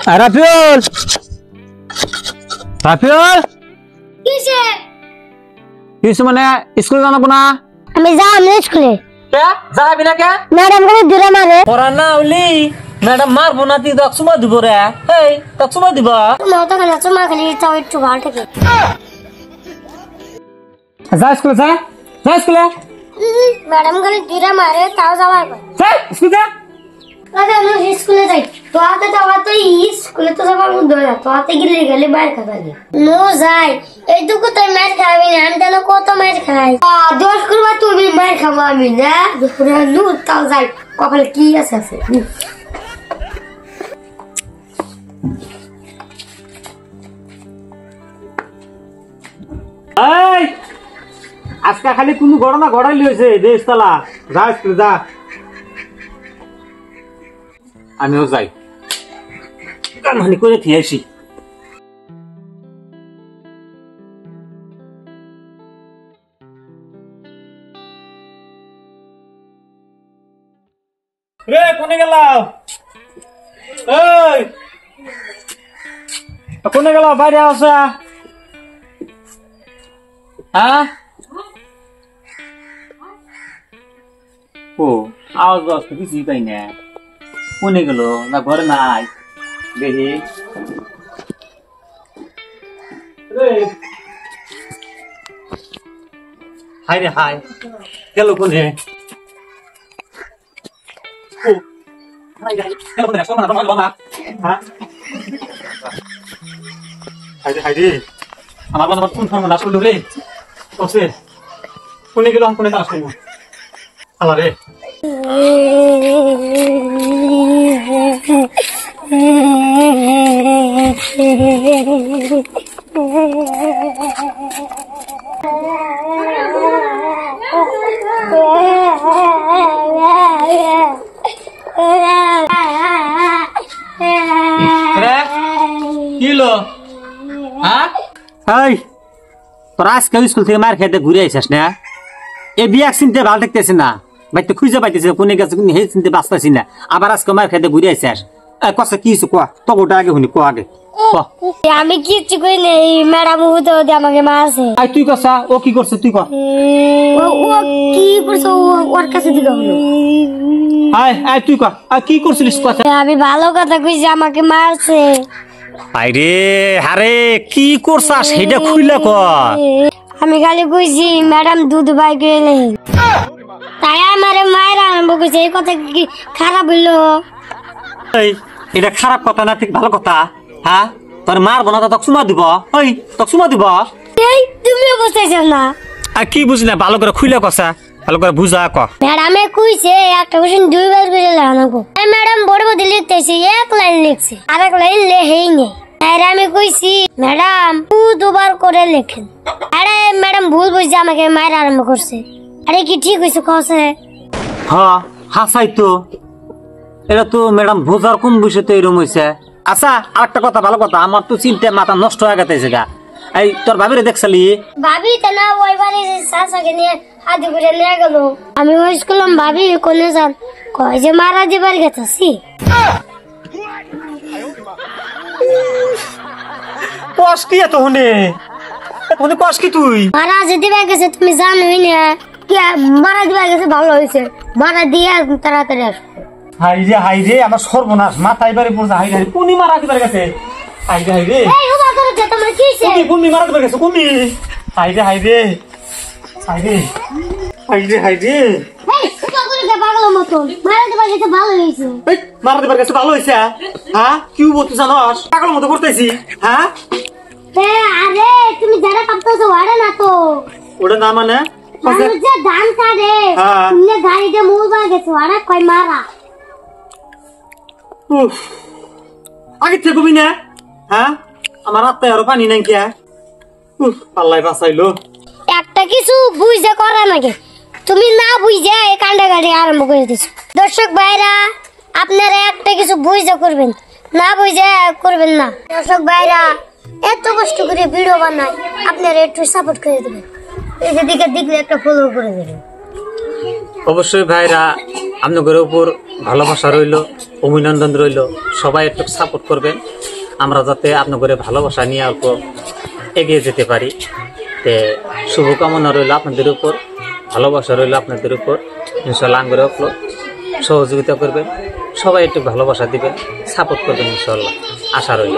রাফিউল রাফিউল কিসে কিছু মানে স্কুল জানাবো না আমি যাম না স্কুলে কে যাবি না কে ম্যাডাম করে দূরে মারে পড়া না হলি ম্যাডাম মারবো না তুই তক সময় দিব রে এই তক সময় দিব তোমার তো কেন তোমার খালি তাও একটু ভালো থাকে যা স্কুলে যা স্কুলে ম্যাডাম করে দূরে মারে তাও যাওয়ার পর যা স্কুলে যা আরে আমি স্কুলে যাই তো আতে যাওয়া তো স্কুলে তো যাবার মধ্যে না তো আতে গেলে বাইরে খাবে নো যাই এইটুকু তো মার খাবি না আমি জানো কত মার খাই দোষ করবা তুমি মার খাবো আমি না নু তাও যাই কপালে কি আছে এই আজকে খালি কোন ঘটনা ঘটাইলি হয়েছে দেশতলা যা স্কুলে যা আমিও যাই কামানি করে থিয়েছি রে কোনে গেলাম এই কোনে গেলাম বাইরে আসা হ্যাঁ ও আওয়াজ বাজ তো কিছুই পাই না কোনে গেল না ঘরে নাই দেখি হাই রে হাই গেল কোনে আমার বাবা কোন সময় নাচ করলো রে কোনে গেল কোনে নাচ করবো আল্লাহ রে তোরা আজকে স্কুল থেকে মার খেতে ঘুরে আইসাস না এ বিয়া চিনতে ভালো দেখতেছি না বাইতে খুঁজে পাইতেছে কোনে গেছে কোন হে চিনতে বাঁচতেছি না আবার আজকে মার খেতে ঘুরে আইসাস কষ্ট কি কোয়া তো ওটা আগে শুনি কোয়া আগে আমি কিচ্ছু করি নাই ম্যাডাম আমাকে মারছে তুই কসা ও কি করছে তুই কর ও কি করছে ওর কাছে দিল হলো তুই কর কি করছিলিস কথা আমি ভালো কথা কইছি আমাকে মারছে আরে আরে কি করছা সেটা খুইলা কর আমি খালি কইছি ম্যাডাম দুধ বাই গেলে তাই আমারে মায়ের আরম্ভ কইছে এই কথা কি খারাপ হইলো এটা খারাপ কথা না ঠিক ভালো কথা হ্যাঁ তোর মারবো না তোকে চুমা দিব ওই তোকে চুমা দিব এই তুমিও বুঝতেছ না কি বুঝি না ভালো করে খুইলা কসা ভালো করে বুঝা ক ম্যাডামে কইছে একটা কোশ্চেন দুইবার করে লেখানো এই ম্যাডাম বড় বড় লিখতেছি এক লাইন লিখছে আরেক লাইন লেখেই নেই আরে আমি কইছি ম্যাডাম দুবার করে লেখেন আরে ম্যাডাম ভুল বুঝছে আমাকে মায়ের আরম্ভ করছে আরে কি ঠিক হইছে কসে হ্যাঁ হাসাই তো এটা তো ম্যাডাম বোঝার কোন বিষয় তো এরকম হয়েছে আচ্ছা আরেকটা কথা ভালো কথা আমার তো চিন্তা মাথা নষ্ট হয়ে গেছে গা এই তোর ভাবিরে দেখছালি ভাবি তো না ওই বাড়ি সাসাকে নিয়ে হাতে করে নিয়ে গেল আমি ওই স্কুলাম ভাবি কোনে যান কয় যে মারা দিবার গেছি কস কি এত হনে কোনে কস কি তুই মারা দিবার গেছে তুমি জানোই না কি মারা দিবার গেছে ভালো হয়েছে মারা দিয়ে তাড়াতাড়ি আসো হাই রে আমার সর্বনাশ মাথায় বাড়ি পড়ছে হাই রে কোনি মারা দিবার গেছে হাই রে এই ওবা করে যে তোমার কি হইছে কোনি মারা দিবার গেছে কোনি হাই রে এই ওবা করে যে পাগল মতন মারা দিবার গেছে ভালো হয়েছে এই মারা দিবার গেছে ভালো হইছে হ্যাঁ কি বলতে জানোস পাগল মতো করতেছি হ্যাঁ আরে তুমি যারা কাঁপতেছো ওরে না তো ওটা না মানে মানুষ যে ধান কাটে তুমি গাড়িতে মুলবা গেছো ওরা কয় মারা আগে থেকে না হ্যাঁ আমার আত্মায় আরো পানি নাই কে পাল্লাই বাঁচাইলো একটা কিছু বুঝে করে নাকি তুমি না বুঝে এই কাণ্ডে গাড়ি আরম্ভ করে দিছো দর্শক ভাইরা আপনারা একটা কিছু বুঝে করবেন না বুঝে করবেন না দর্শক ভাইরা এত কষ্ট করে ভিডিও বানাই আপনারা একটু সাপোর্ট করে দেবেন এই দিকে দেখলে একটা ফলো করে দেবেন অবশ্যই ভাইরা আপনাদের উপর ভালোবাসা রইল, অভিনন্দন রইল। সবাই একটু সাপোর্ট করবেন, আমরা যাতে আপনাদের ভালোবাসা নিয়ে অল্প এগিয়ে যেতে পারি। তে শুভকামনা রইল আপনাদের উপর, ভালোবাসা রইল আপনাদের উপর। ইনশাল্লাহ আঙ্গুরে সহযোগিতা করবেন, সবাই একটু ভালোবাসা দিবেন, সাপোর্ট করবেন, ইনশাল্লাহ আশা রইল।